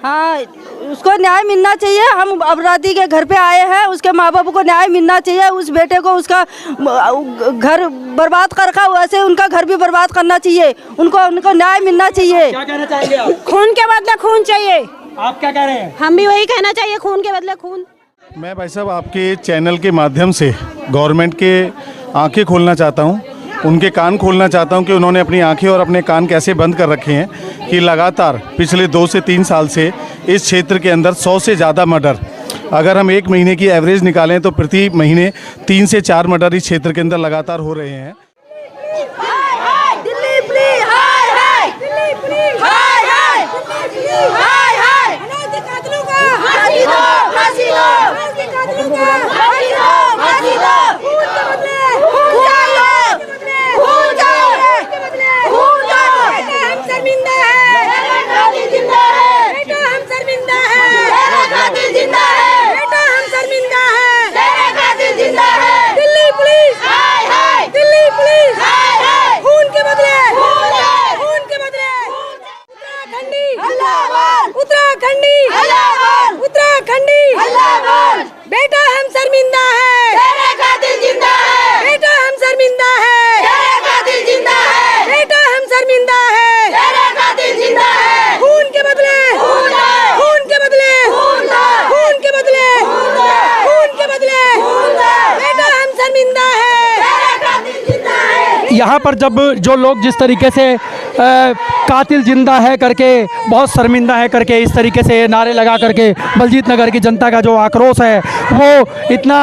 हाँ, उसको न्याय मिलना चाहिए। हम अपराधी के घर पे आए हैं, उसके माँ बाप को न्याय मिलना चाहिए। उस बेटे को उसका घर बर्बाद कर रखा, वैसे उनका घर भी बर्बाद करना चाहिए। उनको न्याय मिलना चाहिए। क्या कहना चाहेंगे आप? खून के बदले खून चाहिए। आप क्या कह रहे हैं? हम भी वही कहना चाहिए, खून के बदले खून। मैं भाई साहब आपके चैनल के माध्यम से गवर्नमेंट के आंखें खोलना चाहता हूं, उनके कान खोलना चाहता हूं कि उन्होंने अपनी आंखें और अपने कान कैसे बंद कर रखे हैं कि लगातार पिछले 2 से 3 साल से इस क्षेत्र के अंदर 100 से ज़्यादा मर्डर, अगर हम 1 महीने की एवरेज निकालें तो प्रति महीने 3 से 4 मर्डर इस क्षेत्र के अंदर लगातार हो रहे हैं। उत्तराखंडी बेटा हम शर्मिंदा है, तेरे कातिल जिंदा है। बेटा हम शर्मिंदा है, तेरे कातिल जिंदा है। बेटा हम शर्मिंदा है, तेरे कातिल जिंदा है। खून के बदले खून, खून के बदले खून, खून के बदले खून के बदले बेटा हम शर्मिंदा है, तेरे कातिल जिंदा है। यहाँ पर जब जो लोग जिस तरीके से कातिल जिंदा है करके, बहुत शर्मिंदा है करके इस तरीके से नारे लगा करके बलजीत नगर की जनता का जो आक्रोश है वो इतना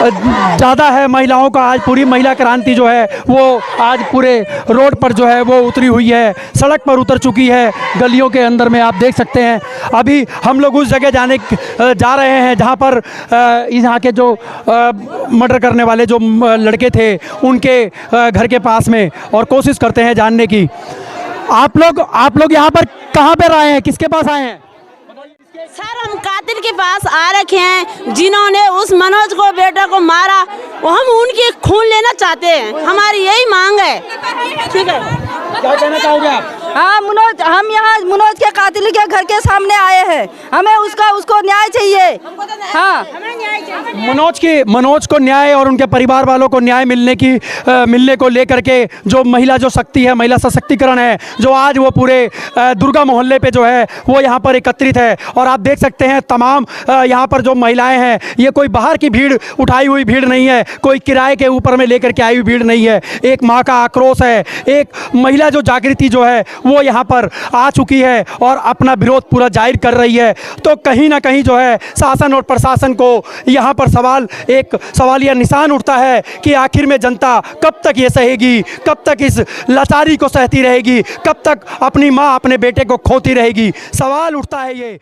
ज़्यादा है। महिलाओं का आज पूरी महिला क्रांति जो है वो आज पूरे रोड पर जो है वो उतरी हुई है, सड़क पर उतर चुकी है, गलियों के अंदर में आप देख सकते हैं। अभी हम लोग उस जगह जा रहे हैं जहाँ पर यहाँ के जो मर्डर करने वाले जो लड़के थे उनके घर के पास में, और कोशिश करते हैं जानने की। आप लोग यहाँ पर कहाँ पर आए हैं, किसके पास आए हैं? सर हम कातिल के पास आ रखे हैं जिन्होंने उस मनोज को बेटा को मारा, वो हम उनकी खून लेना चाहते हैं, हमारी यही मांग है। ठीक है, क्या कहना चाहोगे आप? हाँ, हम यहाँ मनोज के कातिल के घर के सामने आए हैं, हमें उसको न्याय चाहिए। हाँ, मनोज को न्याय और उनके परिवार वालों को न्याय मिलने को लेकर के जो महिला जो शक्ति है, महिला सशक्तिकरण है, जो आज वो पूरे दुर्गा मोहल्ले पे जो है वो यहाँ पर एकत्रित है। और आप देख सकते हैं तमाम यहाँ पर जो महिलाएं हैं, ये कोई बाहर की भीड़ उठाई हुई भीड़ नहीं है, कोई किराए के ऊपर में लेकर के आई हुई भीड़ नहीं है। एक माँ का आक्रोश है, एक महिला जो जागृति जो है वो यहाँ पर आ चुकी है और अपना विरोध पूरा जाहिर कर रही है। तो कहीं ना कहीं जो है शासन और प्रशासन को यहाँ पर सवालिया निशान उठता है कि आखिर में जनता कब तक ये सहेगी, कब तक इस लाचारी को सहती रहेगी, कब तक अपनी माँ अपने बेटे को खोती रहेगी। सवाल उठता है ये।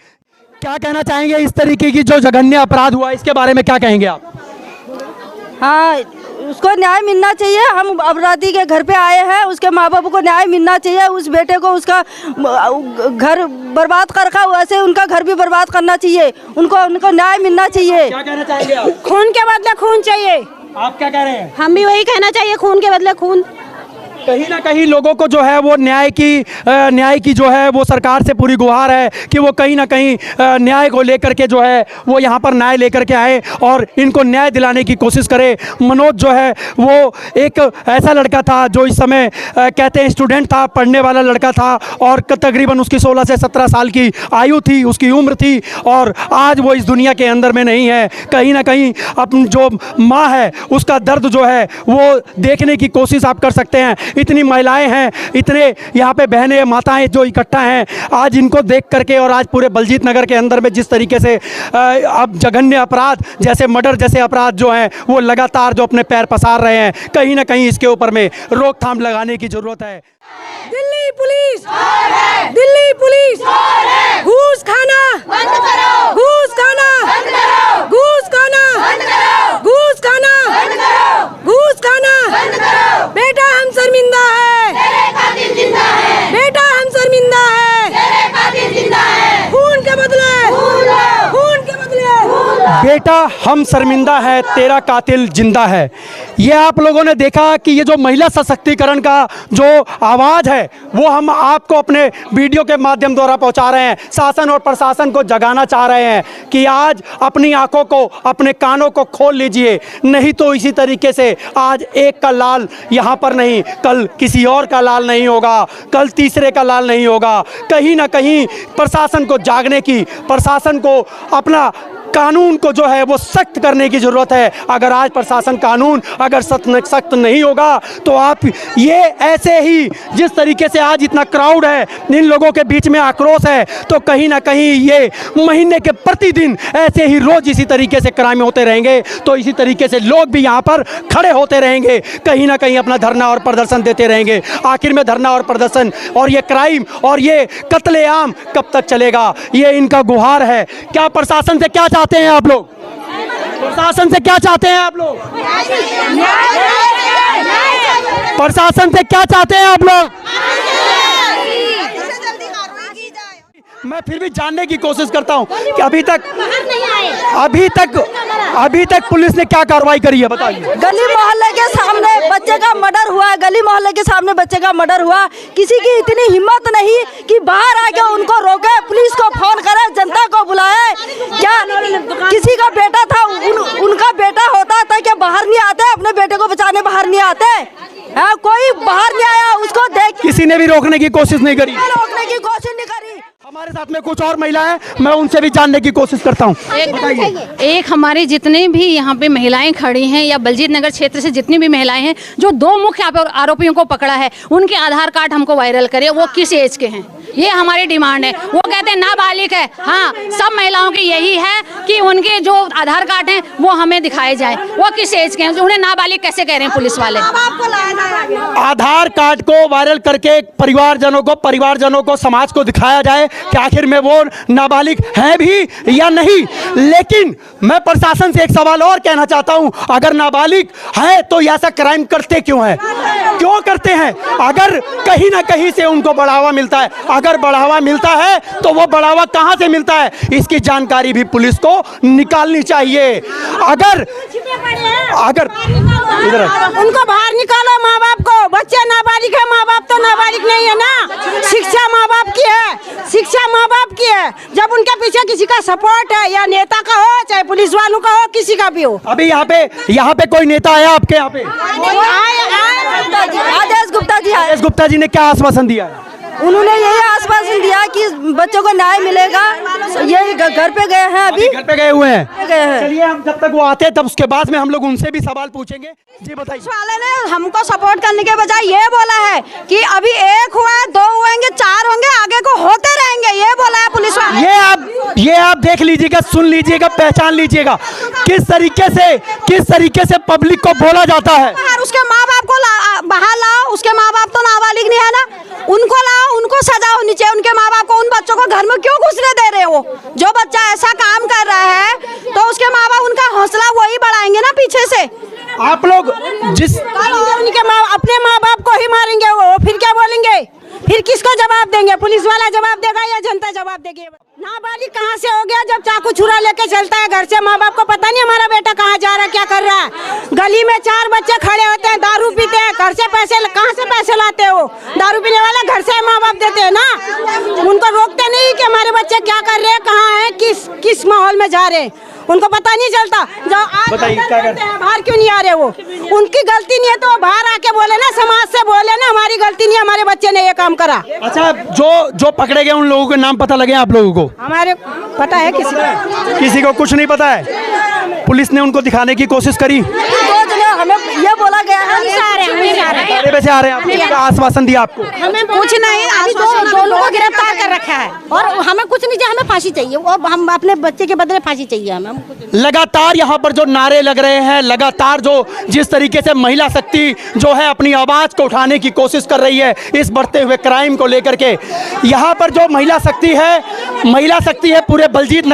क्या कहना चाहेंगे इस तरीके की जो जघन्य अपराध हुआ, इसके बारे में क्या कहेंगे आप? हाँ, उसको न्याय मिलना चाहिए। हम अपराधी के घर पे आए हैं, उसके माँ बाप को न्याय मिलना चाहिए। उस बेटे को उसका घर बर्बाद कर रखा, वैसे उनका घर भी बर्बाद करना चाहिए। उनको न्याय मिलना चाहिए। क्या कहना चाहेंगे आप? खून के बदले खून चाहिए। आप क्या कह रहे हैं? हम भी वही कहना चाहिए, खून के बदले खून। कहीं ना कहीं लोगों को जो है वो न्याय की जो है वो सरकार से पूरी गुहार है कि वो कहीं ना कहीं न्याय को लेकर के जो है वो यहाँ पर न्याय लेकर के आए और इनको न्याय दिलाने की कोशिश करे। मनोज जो है वो एक ऐसा लड़का था जो इस समय कहते हैं स्टूडेंट था, पढ़ने वाला लड़का था, और तकरीबन उसकी 16 से 17 साल की आयु थी, उसकी उम्र थी, और आज वो इस दुनिया के अंदर में नहीं है। कहीं ना कहीं अपनी जो माँ है उसका दर्द जो है वो देखने की कोशिश आप कर सकते हैं। इतनी महिलाएं हैं, इतने यहाँ पे बहनें माताएं जो इकट्ठा हैं, आज इनको देख करके और आज पूरे बलजीत नगर के अंदर में जिस तरीके से अब जघन्य अपराध जैसे मर्डर जैसे अपराध जो हैं वो लगातार जो अपने पैर पसार रहे हैं, कहीं ना कहीं इसके ऊपर में रोकथाम लगाने की जरूरत है। दिल्ली पुलिस, दिल्ली पुलिस, घूस खाना बंद करो, घूस खाना बंद करो, घूस खाना बंद करो, घूस खाना बंद करो, घूस खाना बंद करो। बेटा हम शर्मिंदा है, तेरे कातिल जिंदा है। बेटा हम शर्मिंदा है, तेरे कातिल जिंदा है। खून के बदले खून के बदले बेटा हम शर्मिंदा है, तेरा कातिल जिंदा है। ये आप लोगों ने देखा कि ये जो महिला सशक्तिकरण का जो आवाज़ है वो हम आपको अपने वीडियो के माध्यम द्वारा पहुंचा रहे हैं। शासन और प्रशासन को जगाना चाह रहे हैं कि आज अपनी आंखों को, अपने कानों को खोल लीजिए, नहीं तो इसी तरीके से आज एक का लाल यहाँ पर नहीं, कल किसी और का लाल नहीं होगा, कल तीसरे का लाल नहीं होगा। कहीं ना कहीं प्रशासन को जागने की, प्रशासन को अपना कानून को जो है वो सख्त करने की ज़रूरत है। अगर आज प्रशासन कानून अगर सख्त नहीं होगा तो आप ये ऐसे ही जिस तरीके से आज इतना क्राउड है, इन लोगों के बीच में आक्रोश है, तो कहीं ना कहीं ये महीने के प्रतिदिन ऐसे ही रोज़ इसी तरीके से क्राइम होते रहेंगे, तो इसी तरीके से लोग भी यहाँ पर खड़े होते रहेंगे, कहीं ना कहीं अपना धरना और प्रदर्शन देते रहेंगे। आखिर में धरना और प्रदर्शन और ये क्राइम और ये कत्लेआम कब तक चलेगा, ये इनका गुहार है। क्या प्रशासन से क्या चाहते हैं आप लोग? प्रशासन से क्या चाहते हैं आप लोग? प्रशासन से क्या चाहते हैं आप लोग? मैं फिर भी जानने की कोशिश करता हूं कि अभी तक पुलिस ने क्या कार्रवाई करी है, बताइए। गली मोहल्ले के सामने बच्चे का मर्डर हुआ है, गली मोहल्ले के सामने बच्चे का मर्डर हुआ, किसी की इतनी हिम्मत नहीं कि बाहर आके उनको रोके, पुलिस को फोन करे, जनता को बुलाए। क्या किसी का बेटा था, उनका बेटा होता था क्या बाहर नहीं आते, अपने बेटे को बचाने बाहर नहीं आते? कोई बाहर नहीं आया, उसको देख किसी ने भी रोकने की कोशिश नहीं करी, रोकने की कोशिश नहीं करी। हमारे साथ में कुछ और महिला है, मैं उनसे भी जानने की कोशिश करता हूँ। एक हमारी जितने भी यहाँ पे महिलाएं खड़ी हैं या बलजीत नगर क्षेत्र से जितनी भी महिलाएं हैं जो 2 मुख्य आरोपियों को पकड़ा है, उनके आधार कार्ड हमको वायरल करे, वो किस एज के हैं, ये हमारी डिमांड है। वो कहते हैं नाबालिग है, हाँ सब महिलाओं की यही है कि उनके जो आधार कार्ड हैं वो हमें दिखाए जाए, वो किस एज के हैं, उन्हें नाबालिग कैसे कह रहे हैं पुलिस वाले? आधार कार्ड को वायरल करके परिवारजनों को समाज को दिखाया जाए कि आखिर में वो नाबालिग हैं भी या नहीं। लेकिन मैं प्रशासन से एक सवाल और कहना चाहता हूं, अगर नाबालिग है तो ऐसा क्राइम करते क्यों है, क्यों करते हैं? अगर कहीं ना कहीं से उनको बढ़ावा मिलता है, अगर बढ़ावा मिलता है तो वो बढ़ावा कहां से मिलता है, इसकी जानकारी भी पुलिस को निकालनी चाहिए। अगर इधर उनको बाहर निकालो, माँ बाप को, बच्चे नाबालिग है, माँ बाप तो नाबालिग नहीं है ना। शिक्षा माँ बाप की है, शिक्षा माँ बाप की है। जब उनके पीछे किसी का सपोर्ट है, या नेता का हो चाहे पुलिस वालों का हो, किसी का भी हो। अभी यहाँ पे कोई नेता आया आपके यहाँ पे? आदेश गुप्ता जी आए। आदेश गुप्ता जी ने क्या आश्वासन दिया है? उन्होंने यही आश्वासन दिया कि बच्चों को न्याय मिलेगा। ये घर पे गए हैं, अभी घर पे गए हुए हैं। चलिए हम जब तक वो आते हैं तब उसके बाद में हम लोग उनसे भी सवाल पूछेंगे। जी बताइए। वाले ने हमको सपोर्ट करने के बजाय ये बोला है कि अभी 1 हुआ है, 2 होंगे, 4 होंगे, आगे को होते रहेंगे, ये बोला है पुलिस वाले। ये आप देख लीजिएगा, सुन लीजिएगा, पहचान लीजिएगा किस तरीके से पब्लिक को बोला जाता है। उसके माँ बाप को बाहर लाओ, उसके माँ बाप तो नाबालिग नहीं है ना, उनको लाओ, उनको सजा होनी चाहिए। उनके माँ बाप को, उन बच्चों को घर में क्यों घुसने दे रहे हो? जो बच्चा ऐसा काम कर रहा है तो उसके माँ बाप उनका हौसला वही बढ़ाएंगे ना पीछे से। आप लोग उनके अपने माँ बाप को ही मारेंगे वो, फिर क्या बोलेंगे? फिर किसको जवाब देंगे? पुलिस वाला जवाब देगा या जनता जवाब देगी? नाबालिग कहाँ से हो गया जब चाकू छुरा लेके चलता है घर से? माँ बाप को पता नहीं हमारा बेटा कहाँ जा रहा है, क्या कर रहा है? गली में 4 बच्चे खड़े होते हैं, दारू पीते हैं, घर से पैसे कहाँ से पैसे लाते हो? दारू पीने वाले घर से माँ बाप देते हैं ना। उनको रोकते नहीं कि हमारे बच्चे क्या कर रहे हैं, कहाँ है, किस माहौल में जा रहे हैं, उनको पता नहीं चलता। जो आज बाहर क्यों नहीं आ रहे? वो उनकी गलती नहीं है तो वो बाहर आके बोले ना, समाज से बोले ना, हमारी गलती नहीं, हमारे बच्चे ने ये काम करा। अच्छा, जो पकड़े गए उन लोगों के नाम पता लगे आप लोगों को? हमारे पता है, किसी को कुछ नहीं पता है। पुलिस ने उनको दिखाने की कोशिश करी, हमें ये बोला गया है वैसे आ रहे हैं, क्या आश्वासन दिया आपको? हमें कुछ नहीं, अभी 2 लोगों को गिरफ्तार कर रखा है और हमें कुछ नहीं चाहिए, हमें फांसी चाहिए और हम अपने बच्चे के बदले फांसी चाहिए हमें। लगातार यहाँ पर जो नारे लग रहे हैं, लगातार जिस तरीके से महिला शक्ति जो है अपनी आवाज को उठाने की कोशिश कर रही है इस बढ़ते हुए क्राइम को लेकर के, यहाँ पर जो महिला शक्ति है पूरे बलजीत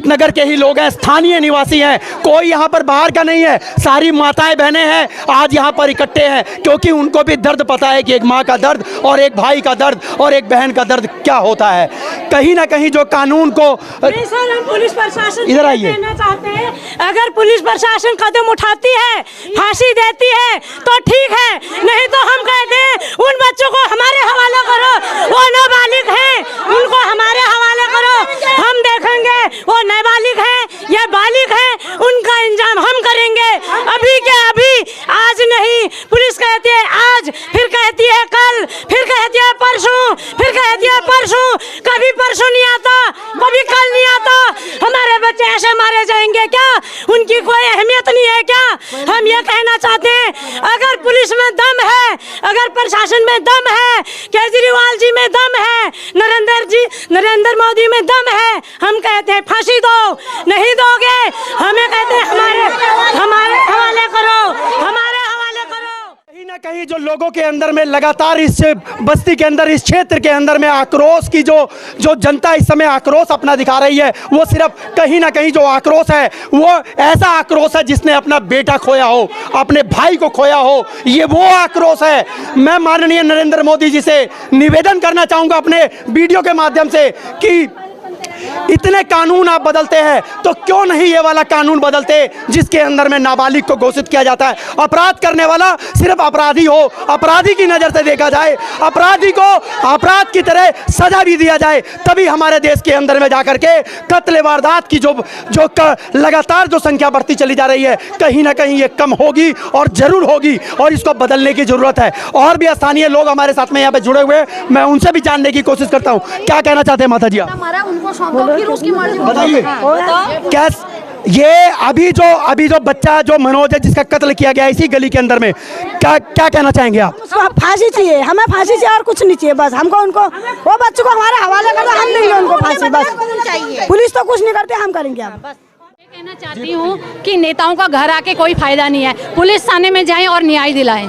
नगर के ही लोग हैं, स्थानीय निवासी हैं, कोई यहाँ पर बाहर का नहीं है। सारी माताएं बहनें हैं आज यहाँ पर इकट्ठे हैं, क्योंकि उनको भी दर्द पता है कि एक माँ का दर्द और एक भाई का दर्द और एक बहन का दर्द क्या होता है। कहीं ना कहीं जो कानून को नहीं सर, हम पुलिस प्रशासन इधर आइए। कहना चाहते हैं, अगर पुलिस प्रशासन कदम उठाती है, फांसी देती है तो ठीक है, नहीं तो हम कहते हैं उन बच्चों को हमारे हवाले करो, वो नाबालिग हैं, उनको हमारे हवाले करो, हम देखेंगे वो नाबालिग है या बालिग है, उनका इंजाम हम करेंगे। अभी के अभी, आज नहीं, पुलिस कहती है आज, फिर कहती है कल, फिर कहती है परसों, फिर कहती है परसों, कभी परसों नहीं आता, कभी कल नहीं आता। हमारे बच्चे ऐसे मारे जाएंगे क्या? उनकी कोई अहमियत नहीं है क्या? हम ये कहना चाहते हैं, अगर पुलिस में दम है, अगर प्रशासन में दम है, केजरीवाल जी में दम है, नरेंद्र मोदी में दम है, हम कहते हैं फांसी दो। नहीं दोगे, हमें कहते हैं हमारे हवाले करो, हमारे हवाले करो। कहीं ना कहीं जो लोगों के अंदर में लगातार इस बस्ती के अंदर, इस क्षेत्र के अंदर में आक्रोश की जो जनता इस समय आक्रोश अपना दिखा रही है, वो सिर्फ कहीं ना कहीं जो आक्रोश है वो ऐसा आक्रोश है जिसने अपना बेटा खोया हो, अपने भाई को खोया हो, ये वो आक्रोश है। मैं माननीय नरेंद्र मोदी जी से निवेदन करना चाहूँगा अपने वीडियो के माध्यम से कि इतने कानून आप बदलते हैं तो क्यों नहीं ये वाला कानून बदलते जिसके अंदर में नाबालिग को घोषित किया जाता है, अपराध करने वाला सिर्फ अपराधी हो, अपराधी की नज़र से देखा जाए, अपराधी को अपराध की तरह सजा भी दिया जाए, तभी हमारे देश के अंदर में जाकर के कत्ल वारदात की जो लगातार जो संख्या बढ़ती चली जा रही है, कहीं ना कहीं ये कम होगी और ज़रूर होगी और इसको बदलने की ज़रूरत है। और भी स्थानीय लोग हमारे साथ में यहाँ पे जुड़े हुए हैं, मैं उनसे भी जानने की कोशिश करता हूँ। क्या कहना चाहते हैं माता जी आप? बताइए क्या ये अभी जो बच्चा जो मनोज है जिसका कत्ल किया गया इसी गली के अंदर में, क्या कहना चाहेंगे आप? उसको फांसी चाहिए, हमें फांसी चाहिए और कुछ नहीं चाहिए, बस हमको उनको, वो बच्चों को हमारे हवाले कर दो, हम देंगे उनको फांसी, बस। पुलिस तो कुछ नहीं करते, हम करेंगे अब। कहना चाहती हूँ कि नेताओं का घर आके कोई फायदा नहीं है, पुलिस थाने में जाएं और न्याय दिलाएं।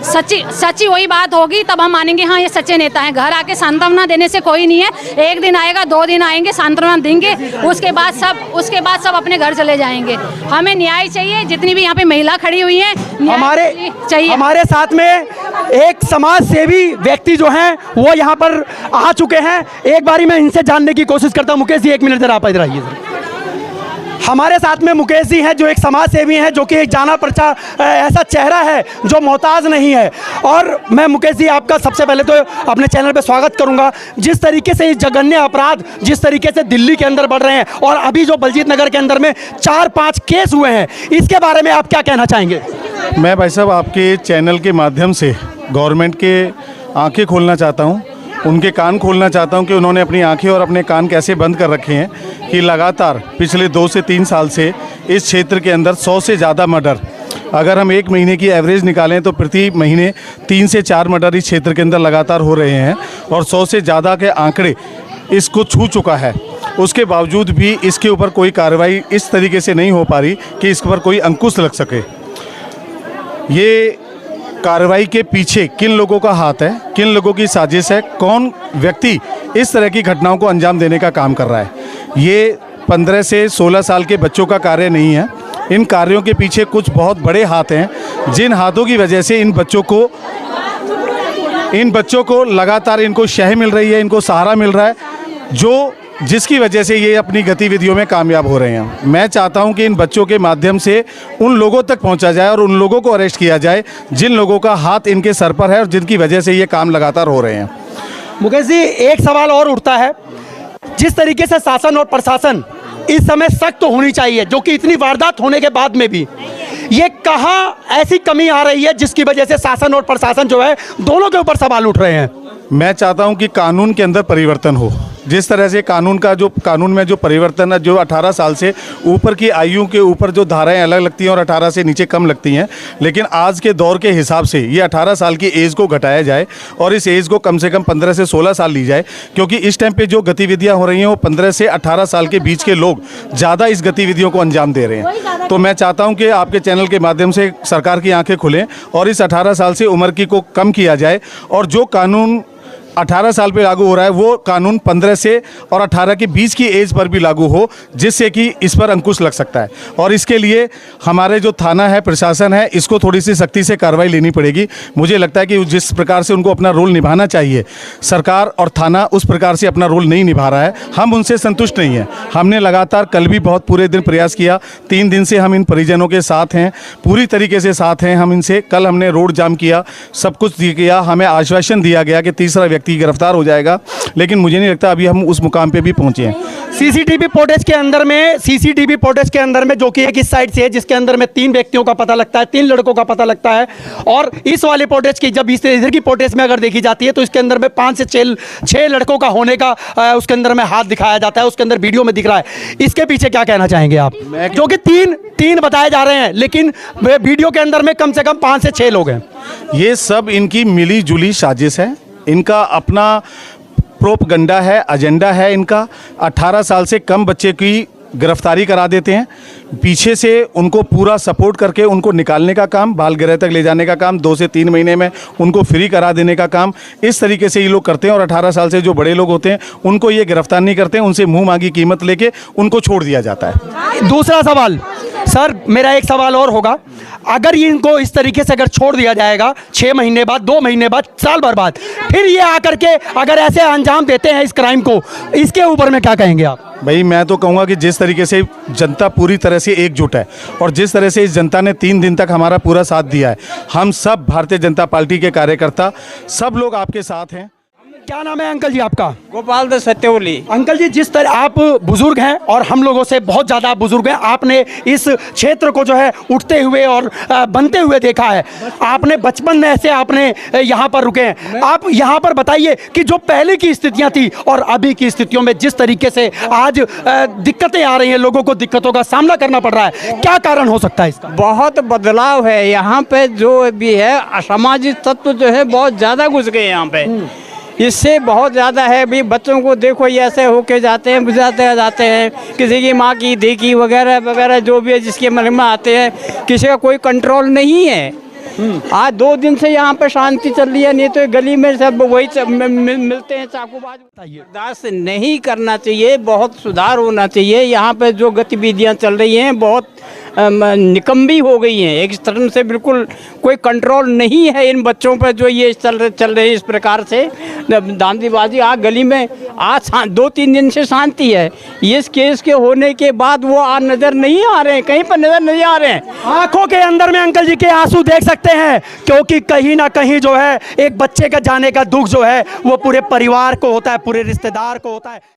सच्ची वही बात होगी तब हम मानेंगे हाँ ये सच्चे नेता हैं। घर आके सांत्वना देने से कोई नहीं है, एक दिन आएगा, 2 दिन आएंगे, सांत्वना देंगे, उसके बाद सब अपने घर चले जाएंगे। हमें न्याय चाहिए। जितनी भी यहाँ पे महिला खड़ी हुई है हमारे साथ में एक समाज सेवी व्यक्ति जो हैं वो यहाँ पर आ चुके हैं। एक बारी मैं इनसे जानने की कोशिश करता हूँ। मुकेश जी 1 मिनट जरा आप इधर आइए। हमारे साथ में मुकेश जी हैं जो एक समाज सेवी हैं, जो कि एक जाना पर्चा ऐसा चेहरा है जो मोहताज नहीं है। और मैं मुकेश जी आपका सबसे पहले तो अपने चैनल पे स्वागत करूंगा। जिस तरीके से ये जघन्य अपराध जिस तरीके से दिल्ली के अंदर बढ़ रहे हैं और अभी जो बलजीत नगर के अंदर में 4-5 केस हुए हैं, इसके बारे में आप क्या कहना चाहेंगे? मैं भाई साहब आपके चैनल के माध्यम से गवर्नमेंट के आंखें खोलना चाहता हूँ, उनके कान खोलना चाहता हूं कि उन्होंने अपनी आंखें और अपने कान कैसे बंद कर रखे हैं कि लगातार पिछले 2 से 3 साल से इस क्षेत्र के अंदर 100 से ज़्यादा मर्डर, अगर हम 1 महीने की एवरेज निकालें तो प्रति महीने 3 से 4 मर्डर इस क्षेत्र के अंदर लगातार हो रहे हैं और 100 से ज़्यादा के आंकड़े इसको छू चुका है। उसके बावजूद भी इसके ऊपर कोई कार्रवाई इस तरीके से नहीं हो पा रही कि इस पर कोई अंकुश लग सके। ये कार्रवाई के पीछे किन लोगों का हाथ है, किन लोगों की साजिश है, कौन व्यक्ति इस तरह की घटनाओं को अंजाम देने का काम कर रहा है, ये 15 से 16 साल के बच्चों का कार्य नहीं है। इन कार्यों के पीछे कुछ बहुत बड़े हाथ हैं, जिन हाथों की वजह से इन बच्चों को लगातार इनको शह मिल रही है, इनको सहारा मिल रहा है, जिसकी वजह से ये अपनी गतिविधियों में कामयाब हो रहे हैं। मैं चाहता हूं कि इन बच्चों के माध्यम से उन लोगों तक पहुंचा जाए और उन लोगों को अरेस्ट किया जाए जिन लोगों का हाथ इनके सर पर है और जिनकी वजह से ये काम लगातार हो रहे हैं। मुकेश जी एक सवाल और उठता है, जिस तरीके से शासन और प्रशासन इस समय सख्त तो होनी चाहिए, जो कि इतनी वारदात होने के बाद में भी ये कहाँ ऐसी कमी आ रही है जिसकी वजह से शासन और प्रशासन जो है दोनों के ऊपर सवाल उठ रहे हैं? मैं चाहता हूं कि कानून के अंदर परिवर्तन हो। जिस तरह से कानून में जो परिवर्तन है, जो 18 साल से ऊपर की आयु के ऊपर जो धाराएं अलग लगती हैं और 18 से नीचे कम लगती हैं, लेकिन आज के दौर के हिसाब से ये 18 साल की एज को घटाया जाए और इस एज को कम से कम 15 से 16 साल ली जाए, क्योंकि इस टाइम पे जो गतिविधियां हो रही हैं वो 15 से 18 साल के बीच के लोग ज़्यादा इस गतिविधियों को अंजाम दे रहे हैं। तो मैं चाहता हूँ कि आपके चैनल के माध्यम से सरकार की आँखें खुलें और इस 18 साल से उम्र की को कम किया जाए और जो कानून 18 साल पे लागू हो रहा है वो कानून 15 से और 18 के बीच की एज पर भी लागू हो, जिससे कि इस पर अंकुश लग सकता है। और इसके लिए हमारे जो थाना है, प्रशासन है, इसको थोड़ी सी सख्ती से कार्रवाई लेनी पड़ेगी। मुझे लगता है कि जिस प्रकार से उनको अपना रोल निभाना चाहिए, सरकार और थाना उस प्रकार से अपना रोल नहीं निभा रहा है। हम उनसे संतुष्ट नहीं हैं। हमने लगातार कल भी बहुत पूरे दिन प्रयास किया, 3 दिन से हम इन परिजनों के साथ हैं, पूरी तरीके से साथ हैं हम इनसे। कल हमने रोड जाम किया, सब कुछ किया, हमें आश्वासन दिया गया कि तीसरा व्यक्ति गिरफ्तार हो जाएगा, लेकिन मुझे नहीं लगता अभी हम उस मुकाम पे भी पहुंचे हैं। सीसीटीवी फुटेज के अंदर में जो कि एक इस साइड से है, जिसके अंदर में 3 व्यक्तियों का पता लगता है, 3 लड़कों का पता लगता है। और इस वाले फुटेज की जब इधर की फुटेज में अगर देखी जाती है तो इसके अंदर में 5 से 6 लड़कों का होने का उसके अंदर में हाथ दिखाया जाता है, उसके अंदर वीडियो में दिख रहा है। इसके पीछे क्या कहना चाहेंगे आप? जो कि तीन बताए जा रहे हैं, लेकिन वीडियो के अंदर में कम से कम 5 से 6 लोग हैं। ये सब इनकी मिली जुली साजिश है, इनका अपना प्रोपगंडा है, एजेंडा है इनका। 18 साल से कम बच्चे की गिरफ्तारी करा देते हैं, पीछे से उनको पूरा सपोर्ट करके उनको निकालने का काम, बाल गृह तक ले जाने का काम, 2 से 3 महीने में उनको फ्री करा देने का काम, इस तरीके से ये लोग करते हैं। और 18 साल से जो बड़े लोग होते हैं उनको ये गिरफ्तार नहीं करते हैं, उनसे मुंह मांगी कीमत लेके उनको छोड़ दिया जाता है। दूसरा सवाल सर, मेरा एक सवाल और होगा, अगर ये इनको इस तरीके से अगर छोड़ दिया जाएगा 6 महीने बाद, 2 महीने बाद, साल भर बाद, फिर ये आकर के अगर ऐसे अंजाम देते हैं इस क्राइम को, इसके ऊपर में क्या कहेंगे आप? भाई मैं तो कहूँगा कि जिस तरीके से जनता पूरी तरह से एकजुट है और जिस तरह से इस जनता ने 3 दिन तक हमारा पूरा साथ दिया है, हम सब भारतीय जनता पार्टी के कार्यकर्ता सब लोग आपके साथ हैं। क्या नाम है अंकल जी आपका? गोपाल दास सत्यवली। अंकल जी, जिस तरह आप बुजुर्ग हैं और हम लोगों से बहुत ज़्यादा आप बुजुर्ग हैं, आपने इस क्षेत्र को जो है उठते हुए और बनते हुए देखा है, आपने बचपन में ऐसे आपने यहाँ पर रुके हैं। आप यहाँ पर बताइए कि जो पहले की स्थितियाँ थी और अभी की स्थितियों में जिस तरीके से आज दिक्कतें आ रही हैं, लोगों को दिक्कतों का सामना करना पड़ रहा है, क्या कारण हो सकता है इसका? बहुत बदलाव है यहाँ पे, जो भी है असामाजिक तत्व जो है बहुत ज़्यादा घुस गए यहाँ पे, इससे बहुत ज़्यादा है। भी बच्चों को देखो ये ऐसे होके जाते हैं, जाते हैं, किसी की माँ की देखी वगैरह वगैरह जो भी है जिसके मन में आते हैं, किसी का कोई कंट्रोल नहीं है। आज 2 दिन से यहाँ पे शांति चल रही है, नहीं तो गली में सब वही मिलते हैं चाकूबाज। बर्दाश्त नहीं करना चाहिए, बहुत सुधार होना चाहिए। यहाँ पे जो गतिविधियाँ चल रही हैं बहुत निकम्बी हो गई हैं, एक तरह से बिल्कुल कोई कंट्रोल नहीं है इन बच्चों पर जो ये चल रहे हैं इस प्रकार से दांदीबाजी। आज गली में आज 2-3 दिन से शांति है, इस केस के होने के बाद वो आज नज़र नहीं आ रहे हैं, कहीं पर नज़र नहीं आ रहे हैं। आंखों के अंदर में अंकल जी के आंसू देख सकते हैं, क्योंकि कहीं ना कहीं जो है एक बच्चे का जाने का दुख जो है वो पूरे परिवार को होता है, पूरे रिश्तेदार को होता है।